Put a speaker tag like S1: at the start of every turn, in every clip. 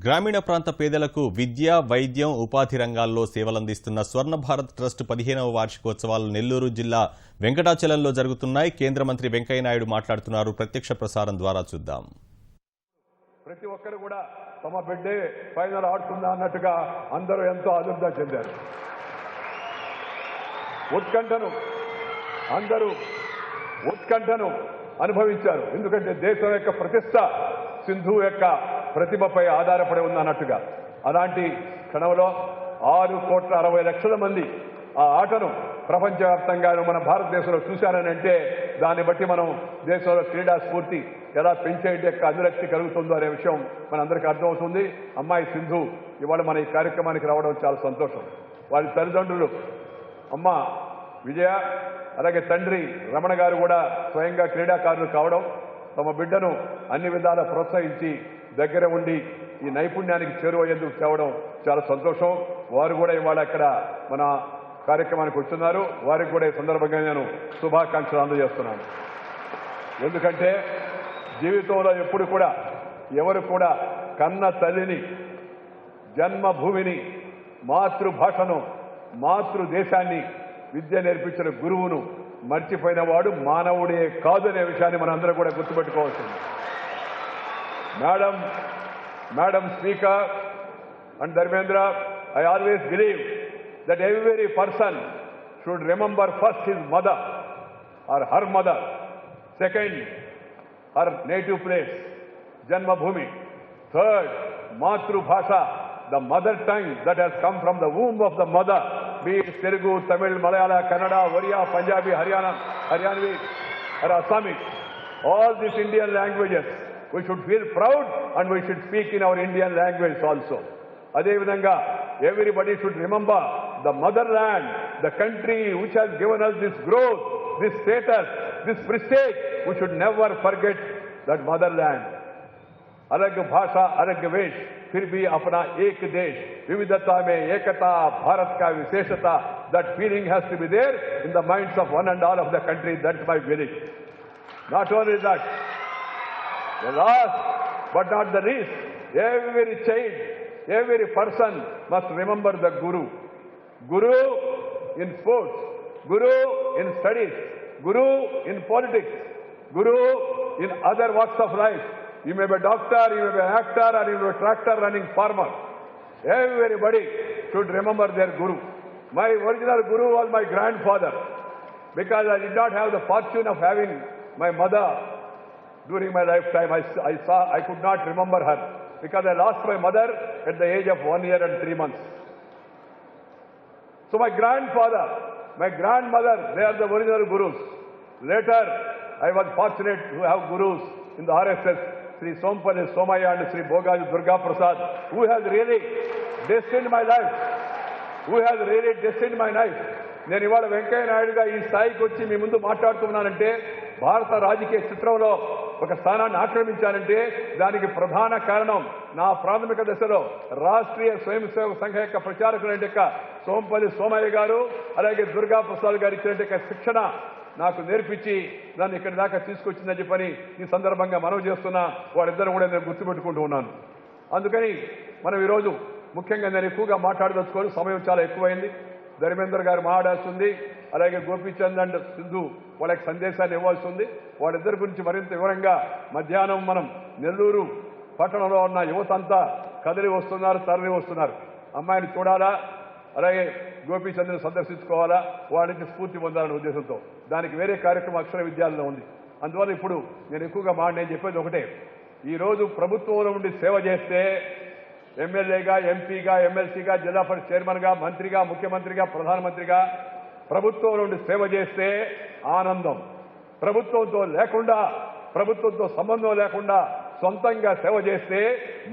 S1: గ్రామీణ ప్రాంత పేదలకు విద్య, వైద్యం, ఉపాధి రంగాల్లో సేవలందిస్తున్న స్వర్ణ భారత్ ట్రస్ట్ 15వ వార్షికోత్సవాలు నెల్లూరు జిల్లా వెంకటాచలంలో జరుగుతున్నాయి. కేంద్ర మంత్రి వెంకయ్య నాయుడు మాట్లాడుతున్నారు. ప్రత్యక్ష ప్రసారం ద్వారా చూద్దాం.
S2: ప్రతి ఒక్కరు కూడా తమ బిడ్డే ఫైనల్ ఆడుతుందా అన్నట్టుగా అందరూ ఎంతో ఆదుర్దా చెందారు. అందరూ ఉత్కంఠను అనుభవించారు. ఎందుకంటే దేశం యొక్క ప్రతిష్ట సింధు యొక్క ప్రతిభపై ఆధారపడి ఉందన్నట్టుగా. అలాంటి క్షణంలో 6,60,00,000 మంది ఆ ఆటను ప్రపంచవ్యాప్తంగాను మన భారతదేశంలో చూశారని అంటే దాన్ని బట్టి మనం దేశంలో క్రీడా స్ఫూర్తి ఎలా పెంచేటి యొక్క అభివృద్ధి కలుగుతుందో అనే విషయం మనందరికీ అర్థమవుతుంది. అమ్మాయి సింధు ఇవాళ మన ఈ కార్యక్రమానికి రావడం చాలా సంతోషం. వారి తల్లిదండ్రులు అమ్మ విజయ అలాగే తండ్రి రమణ గారు కూడా స్వయంగా క్రీడాకారులు కావడం, తమ బిడ్డను అన్ని విధాలా ప్రోత్సహించి దగ్గర ఉండి ఈ నైపుణ్యానికి చేరువయ్యేందుకు తేవడం చాలా సంతోషం. వారు కూడా ఇవాళ ఇక్కడ మన కార్యక్రమానికి వచ్చున్నారు. వారికి కూడా ఈ సందర్భంగా నేను శుభాకాంక్షలు అందజేస్తున్నాను. ఎందుకంటే జీవితంలో ఎప్పుడు కూడా ఎవరు కూడా కన్న తల్లిని, జన్మభూమిని, మాతృభాషను, మాతృదేశాన్ని విద్య నేర్పించిన గురువును మర్చిపోయిన వాడు మానవుడే కాదనే విషయాన్ని మనందరం కూడా గుర్తుపెట్టుకోవాల్సింది. Madam Speaker and Dharmendra, I always believe that every person should remember first his mother or her mother, second her native place, Janma Bhumi, third Matru Bhasha, the mother tongue that has come from the womb of the mother, be it Telugu, Tamil, Malayalam, Kannada, Oriya, Punjabi, Haryanvi or Assami, all these Indian languages, we should feel proud and we should speak in our Indian language also. Adevidanga, everybody should remember the motherland, the country which has given us this growth, this status, this prestige. We should never forget that motherland. अलग भाषा अलग वेश फिर भी अपना एक देश, विविधता में एकता भारत का विशेषता. That feeling has to be there in the minds of one and all of the country. That's my belief. Not only that, the last but not the least, every child, every person must remember the Guru. Guru in sports, Guru in studies, Guru in politics, Guru in other walks of life. You may be a doctor, you may be an actor, or you may be a tractor running farmer. Everybody should remember their Guru. My original Guru was my grandfather, because I did not have the fortune of having my mother during my lifetime. I could not remember her because I lost my mother at the age of 1 year and 3 months. So my grandfather, my grandmother, they are the original Gurus. Later, I was fortunate to have Gurus in the RSS, Sri Sompalli Somaya and Sri Bhogaji Durga Prasad, who has really destined my life. నేను ఇవాళ వెంకయ్య నాయుడుగా ఈ స్థాయికి వచ్చి మీ ముందు మాట్లాడుతున్నానంటే, భారత రాజకీయ చిత్రంలో ఒక స్థానాన్ని ఆక్రమించానంటే దానికి ప్రధాన కారణం నా ప్రాథమిక దశలో రాష్ట్రీయ స్వయం సేవక సంఘ యొక్క ప్రచారకులైన సోంపల్లి సోమయ్య గారు అలాగే దుర్గా ప్రసాద్ గారు ఇచ్చిన శిక్షణ నాకు నేర్పించి నన్ను ఇక్కడి దాకా తీసుకొచ్చిందని చెప్పని ఈ సందర్భంగా మనవి చేస్తున్నా. వారిద్దరూ కూడా నేను గుర్తుపెట్టుకుంటూ ఉన్నాను. అందుకని మనం ఈరోజు ముఖ్యంగా నేను ఎక్కువగా మాట్లాడదలుచుకోవాలి. సమయం చాలా ఎక్కువైంది. ధర్మేంద్ర గారు మాట్లాడాల్సి ఉంది, అలాగే గోపీచంద్ అండ్ సింధు వాళ్ళకి సందేశాన్ని ఇవ్వాల్సి ఉంది. వాళ్ళిద్దరి గురించి మరింత వివరంగా మధ్యాహ్నం మనం నెల్లూరు పట్టణంలో ఉన్న యువత అంతా కదిలి వస్తున్నారు, తరలి వస్తున్నారు. అమ్మాయిని చూడాలా, అలాగే గోపీచంద్ని సందర్శించుకోవాలా, వాళ్ళ నుంచి స్ఫూర్తి పొందాలనే ఉద్దేశంతో దానికి వేరే కార్యక్రమం అక్షర విద్యాలయంలో ఉంది. అందువల్ల ఇప్పుడు నేను ఎక్కువగా నేను చెప్పేది ఒకటే, ఈరోజు ప్రభుత్వంలో ఉండి సేవ చేస్తే ఎమ్మెల్యేగా, ఎంపీగా, ఎమ్మెల్సీగా, జిల్లా పరిషత్ చైర్మన్గా, మంత్రిగా, ముఖ్యమంత్రిగా, ప్రధానమంత్రిగా ప్రభుత్వం నుండి సేవ చేస్తే ఆనందం. ప్రభుత్వంతో లేకుండా, ప్రభుత్వంతో సంబంధం లేకుండా సొంతంగా సేవ చేస్తే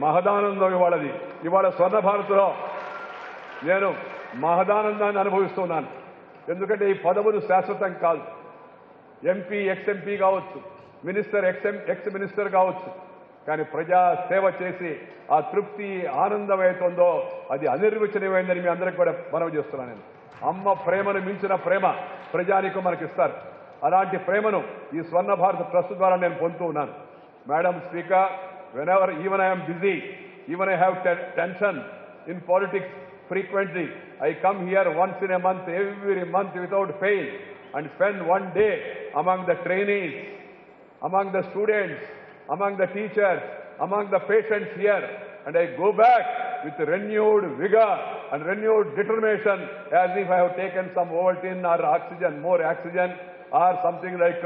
S2: మహదానందం ఇవాళది. ఇవాళ స్వర్ణ భారత్లో నేను మహదానందాన్ని అనుభవిస్తున్నాను. ఎందుకంటే ఈ పదవులు శాశ్వతం కాదు. ఎంపీ, ఎక్స్-ఎంపీ కావచ్చు, మినిస్టర్, ఎక్స్ మినిస్టర్ కావచ్చు, కానీ ప్రజా సేవ చేసి ఆ తృప్తి, ఆనందం అవుతుందో అది అనిర్వచనీయమైందని మీ అందరికీ కూడా మనవి చేస్తున్నాను. నేను అమ్మ ప్రేమను మించిన ప్రేమ ప్రజానికం మనకి ఇస్తారు. అలాంటి ప్రేమను ఈ స్వర్ణ భారత్ ట్రస్ట్ ద్వారా నేను పొందుతూ ఉన్నాను. Madam Speaker, whenever even I am busy even I have tension in politics frequently. I come here once in a month, every month without fail, and spend one day among the trainees, among the students, among the teachers, among the patients here, and I go back with renewed vigor and renewed determination as if I have taken some Ovaltine or oxygen, more oxygen, or something like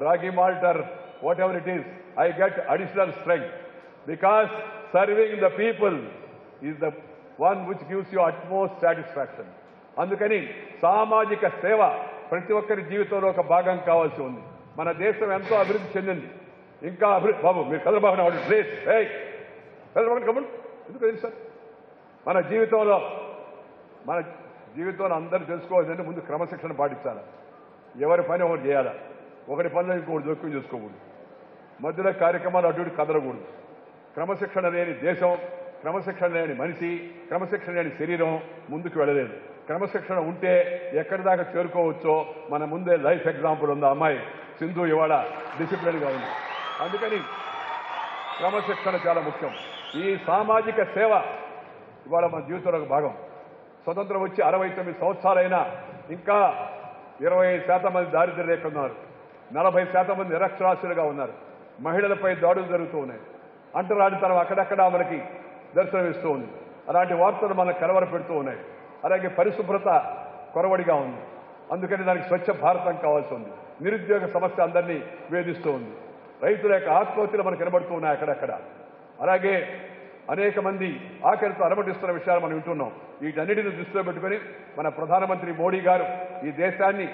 S2: ragi malt or whatever it is. I get additional strength because serving the people is the one which gives you utmost satisfaction. అందుకని సామాజిక సేవ ప్రతి ఒక్కరి జీవితంలో ఒక భాగం కావాల్సి ఉంది. మన దేశం ఎంతో అభివృద్ధి చెందింది. ఇంకా బాబు మీరు కదలబాబు ప్లీజ్ కదలబాబు కమన్ ఎందుకు తెలుసు సార్ మన జీవితంలో అందరూ తెలుసుకోవాల్సిందంటే ముందు క్రమశిక్షణ పాటించాలి. ఎవరి పని ఒకటి చేయాలి. ఒకటి పనిలో ఇంకొకటి జోక్యం చేసుకోకూడదు. మధ్యలో కార్యక్రమాలు అటు ఇటు కదలకూడదు. క్రమశిక్షణ లేని దేశం, క్రమశిక్షణ లేని మనిషి, క్రమశిక్షణ లేని శరీరం ముందుకు వెళ్ళలేదు. క్రమశిక్షణ ఉంటే ఎక్కడి దాకా చేరుకోవచ్చో మన ముందే లైఫ్ ఎగ్జాంపుల్ ఉంది. అమ్మాయి సింధు ఇవాళ డిసిప్లిన్గా ఉంది. అందుకని క్రమశిక్షణ చాలా ముఖ్యం. ఈ సామాజిక సేవ ఇవాళ మన జీవితంలో ఒక భాగం. స్వతంత్రం వచ్చి 69 సంవత్సరాలైనా ఇంకా 25% మంది దారిద్ర్య రేఖ ఉన్నారు. 40% మంది నిరక్షరాస్యులుగా ఉన్నారు. మహిళలపై దాడులు జరుగుతూ ఉన్నాయి. అంటరానితనం అక్కడక్కడ మనకి దర్శనమిస్తూ ఉంది. అలాంటి వార్తలు మనకు కలవర పెడుతూ ఉన్నాయి. అలాగే పరిశుభ్రత కొరవడిగా ఉంది. అందుకని దానికి స్వచ్ఛ భారతం కావాల్సి ఉంది. నిరుద్యోగ సమస్య అందరినీ వేధిస్తూ ఉంది. రైతుల యొక్క ఆత్మహత్యలు మనకు కనబడుతూ ఉన్నాయి అక్కడక్కడ. అలాగే అనేక మంది ఆఖరితో అలమటిస్తున్న విషయాలు మనం వింటున్నాం. వీటన్నిటిని దృష్టిలో పెట్టుకుని మన ప్రధానమంత్రి మోడీ గారు ఈ దేశాన్ని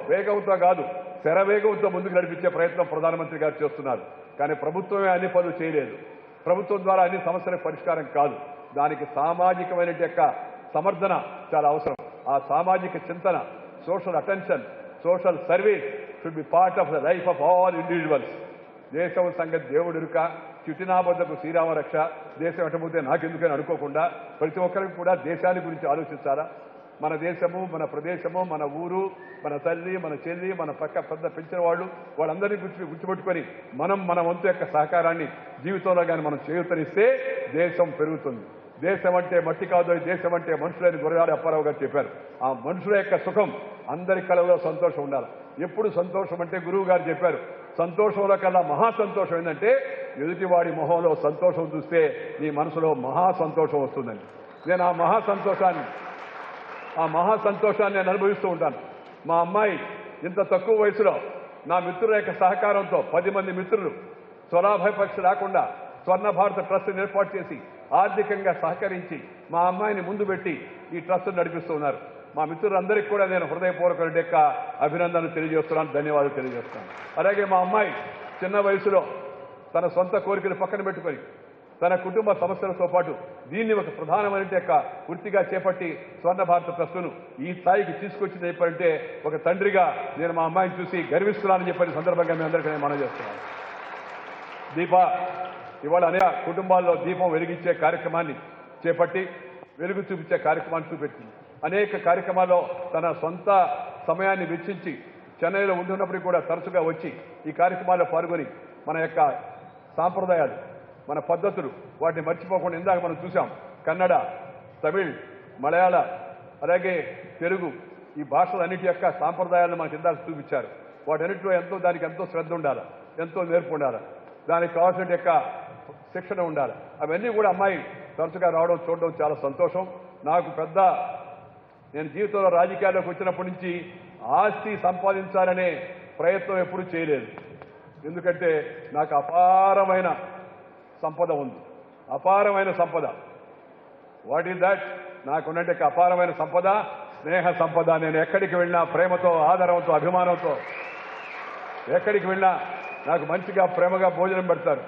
S2: వేగంతో కాదు శరవేగంతో ముందుకు నడిపించే ప్రయత్నం ప్రధానమంత్రి గారు చేస్తున్నారు. కానీ ప్రభుత్వమే అన్ని పనులు చేయలేదు. ప్రభుత్వం ద్వారా అన్ని సమస్యలకు పరిష్కారం కాదు. దానికి సామాజికమైన యొక్క సమర్థన చాలా అవసరం. ఆ సామాజిక చింతన, social attention, social service should be part of the life of all individuals. దేశం సంగతి దేవుడిరుక, చిటినాబద్దకు శ్రీరామ రక్ష, దేశం ఎటపోతే నాకెందుకని అనుకోకుండా ప్రతి ఒక్కరికి కూడా దేశాన్ని గురించి ఆలోచించాలా. మన దేశము, మన ప్రదేశము, మన ఊరు, మన తల్లి, మన చెల్లి, మన పక్క పెద్ద పెంచిన వాళ్ళందరినీ గుర్తుపెట్టుకొని మన వంతు యొక్క సహకారాన్ని జీవితంలో కానీ మనం చేయూతనిస్తే దేశం పెరుగుతుంది. దేశం అంటే మట్టి కాదు, దేశం అంటే మనుషులని గురజాడ అప్పారావు గారు చెప్పారు. ఆ మనుషుల యొక్క సుఖం అందరి కళలో సంతోషం ఉండాలి. ఎప్పుడు సంతోషం అంటే గురువు గారు చెప్పారు, సంతోషంలో కల్లా మహా సంతోషం ఏంటంటే ఎదుటివాడి మొహంలో సంతోషం చూస్తే నీ మనసులో మహా సంతోషం వస్తుందండి. నేను ఆ మహా సంతోషాన్ని నేను అనుభవిస్తూ ఉంటాను. మా అమ్మాయి ఇంత తక్కువ వయసులో నా మిత్రుల యొక్క సహకారంతో 10 మంది మిత్రులు స్వలాభయ పరీక్ష రాకుండా స్వర్ణ భారత ట్రస్ట్ని ఏర్పాటు చేసి ఆర్థికంగా సహకరించి మా అమ్మాయిని ముందు పెట్టి ఈ ట్రస్ట్ నడిపిస్తూ ఉన్నారు. మా మిత్రులందరికీ కూడా నేను హృదయపూర్వక యొక్క అభినందనలు తెలియజేస్తున్నాను, ధన్యవాదాలు తెలియజేస్తున్నాను. అలాగే మా అమ్మాయి చిన్న వయసులో తన సొంత కోరికలు పక్కన పెట్టుకొని తన కుటుంబ సమస్యలతో పాటు దీన్ని ఒక ప్రధానమైన యొక్క వృత్తిగా చేపట్టి స్వర్ణ భారత ట్రస్టును ఈ స్థాయికి తీసుకొచ్చింది చెప్పారంటే ఒక తండ్రిగా నేను మా అమ్మాయిని చూసి గర్విస్తున్నానని చెప్పని సందర్భంగా మీ అందరికీ నేను మనవి చేస్తున్నాను. ఇవాళ అనేక కుటుంబాల్లో దీపం వెలిగించే కార్యక్రమాన్ని చేపట్టి వెలుగు చూపించే కార్యక్రమాన్ని చూపెట్టింది. అనేక కార్యక్రమాల్లో తన సొంత సమయాన్ని వెచ్చించి చెన్నైలో ఉంటున్నప్పటికీ కూడా తరచుగా వచ్చి ఈ కార్యక్రమాల్లో పాల్గొని మన యొక్క సాంప్రదాయాలు, మన పద్ధతులు వాటిని మర్చిపోకుండా ఇందాక మనం చూసాం కన్నడ, తమిళ్, మలయాళ అలాగే తెలుగు ఈ భాషలన్నిటి యొక్క సాంప్రదాయాలను మనకి ఇందాక చూపించారు. వాటన్నిటిలో దానికి ఎంతో శ్రద్ధ ఉండాలి, ఎంతో నేర్పు ఉండాలి, దానికి కావాల్సిన యొక్క శిక్షణ ఉండాలి. అవన్నీ కూడా అమ్మాయి తరచుగా రావడం చూడడం చాలా సంతోషం. నాకు నేను జీవితంలో రాజకీయాల్లోకి వచ్చినప్పటి నుంచి ఆస్తి సంపాదించాలనే ప్రయత్నం ఎప్పుడూ చేయలేదు. ఎందుకంటే నాకు అపారమైన సంపద ఉంది. అపారమైన సంపద. What is that? నాకున్నట్టు అపారమైన సంపద స్నేహ సంపద. నేను ఎక్కడికి వెళ్ళినా ప్రేమతో, ఆదరంతో, అభిమానంతో ఎక్కడికి వెళ్ళినా నాకు మంచిగా ప్రేమగా భోజనం పెడతారు.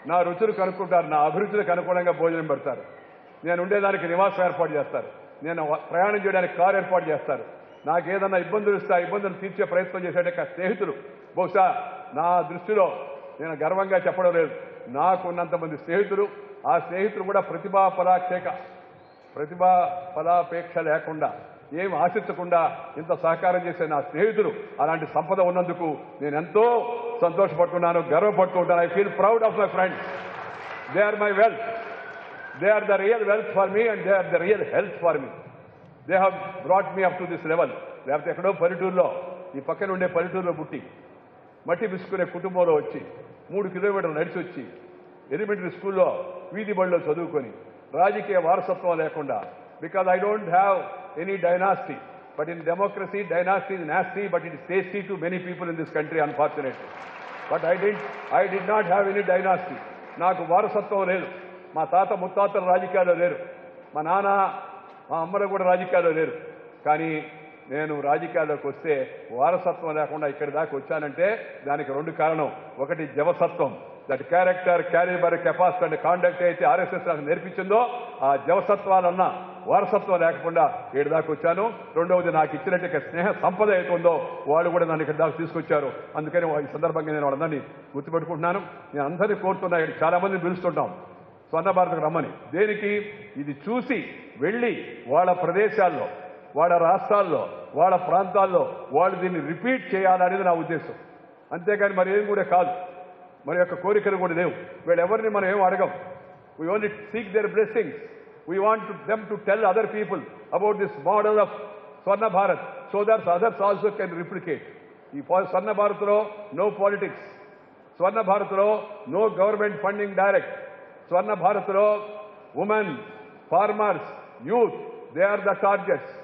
S2: నా రుచులు కనుక్కుంటారు, నా అభిరుచులకు అనుకూలంగా భోజనం పెడతారు. నేను ఉండేదానికి నివాసం ఏర్పాటు చేస్తారు. నేను ప్రయాణం చేయడానికి కారు ఏర్పాటు చేస్తారు. నాకు ఏదన్నా ఇబ్బందులు ఇస్తే ఆ ఇబ్బందులు తీర్చే ప్రయత్నం చేసేట స్నేహితులు బహుశా నా దృష్టిలో నేను గర్వంగా చెప్పడం లేదు, నాకున్నంతమంది స్నేహితులు. ఆ స్నేహితులు కూడా ప్రతిభా ఫలాపేక్ష లేకుండా ఏం ఆశించకుండా ఇంత సహకారం చేసే నా స్నేహితులు, అలాంటి సంపద ఉన్నందుకు నేను ఎంతో సంతోషపడుతున్నాను, గర్వపడుతూ ఉంటాను. I feel proud of my friends. They are my wealth. They are the real wealth for me and they are the real health for me. They have brought me up to this level. లేకపోతే ఎక్కడో పల్లెటూరులో ఈ పక్కన ఉండే పల్లెటూరులో పుట్టి మట్టి బిసుకునే కుటుంబంలో వచ్చి 3 కిలోమీటర్లు నడిచి వచ్చి ఎలిమెంటరీ స్కూల్లో వీధి బడిలో చదువుకొని రాజకీయ వారసత్వం లేకుండా because I don't have any dynasty but in democracy dynasty is nasty but it is tasty to many people in this country unfortunately but I did not have any dynasty. నాకు వారసత్వం లేదు. మా తాత ముత్తాతలు రాజకీయాల్లో లేరు, మా నాన్న మా అమ్మలు కూడా రాజకీయాల్లో లేరు. కానీ నేను రాజకీయాల్లోకి వస్తే వారసత్వం లేకుండా ఇక్కడి దాకా వచ్చానంటే దానికి 2 కారణం. ఒకటి జవసత్వం, that character calibre capacity and conduct అయితే ఆర్ఎస్ఎస్ నాకు నేర్పించిందో ఆ జవసత్వాలన్న వారసత్వం లేకుండా ఏడు దాకా వచ్చాను. రెండవది నాకు ఇచ్చినట్టు స్నేహ సంపద అవుతుందో వాళ్ళు కూడా నన్ను ఇక్కడ దాకా తీసుకొచ్చారు. అందుకని ఈ సందర్భంగా నేను వాళ్ళందరినీ గుర్తుపెట్టుకుంటున్నాను. నేను అందరినీ కోరుతున్నా, చాలా మందిని పిలుస్తుంటాం స్వర్ణ భారత్కు రమ్మని. దేనికి? ఇది చూసి వెళ్ళి వాళ్ళ ప్రదేశాల్లో వాళ్ళ రాష్ట్రాల్లో వాళ్ళ ప్రాంతాల్లో వాళ్ళు దీన్ని రిపీట్ చేయాలనేది నా ఉద్దేశం. అంతేగాని మరి ఏం కూడా కాదు, మరి యొక్క కోరికలు కూడా లేవు. వీళ్ళెవరిని మనం ఏం అడగం. We only seek their blessings. We want them to tell other people about this model of Swarna Bharat so that others also can replicate. ఈ స్వర్ణ భారత్లో నో పాలిటిక్స్, స్వర్ణ భారత్లో no government funding direct, Swarna భారత్లో women, farmers, youth they are the targets.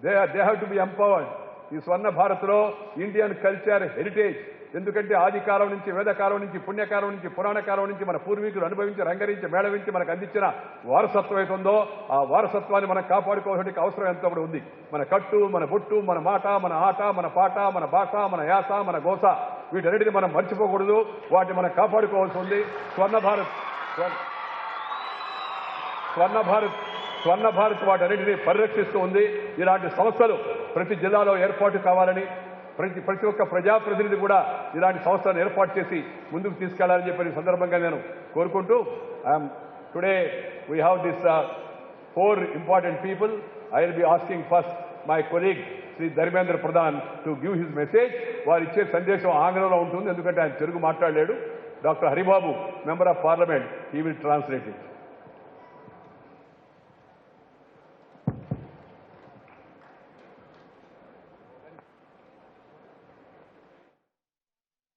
S2: They have to be empowered. ఈ స్వర్ణ భారత్లో Indian culture heritage, ఎందుకంటే ఆదికాలం నుంచి వేదకాలం నుంచి పుణ్యకాలం నుంచి పురాణకాలం నుంచి మన పూర్వీకులు అనుభవించి రంగరించి మేళవించి మనకు అందించిన వారసత్వం ఏతుందో ఆ వారసత్వాన్ని మనం కాపాడుకోవడానికి అవసరం ఎంతో కూడా ఉంది. మన కట్టు, మన బొట్టు, మన మాట, మన ఆట, మన పాట, మన భాష, మన యాస, మన గోస, వీటన్నిటిని మనం మర్చిపోకూడదు. వాటిని మనం కాపాడుకోవాల్సి ఉంది. స్వర్ణ భారత్ వాటన్నిటినీ పరిరక్షిస్తూ ఉంది. ఇలాంటి సంస్థలు ప్రతి జిల్లాలో ఏర్పాటు కావాలని, ప్రతి ఒక్క ప్రజాప్రతినిధి కూడా ఇలాంటి సంస్థలను ఏర్పాటు చేసి ముందుకు తీసుకెళ్లాలని చెప్పి సందర్భంగా నేను కోరుకుంటూ, today we have this 4 important people. I will be asking first my colleague Shri Dharmendra Pradhan to give his message. వారు ఇచ్చే సందేశం ఆంగ్లంలో ఉంటుంది, ఎందుకంటే ఆయన తెలుగు మాట్లాడలేడు. Doctor Haribabu, member of parliament, he will translate it.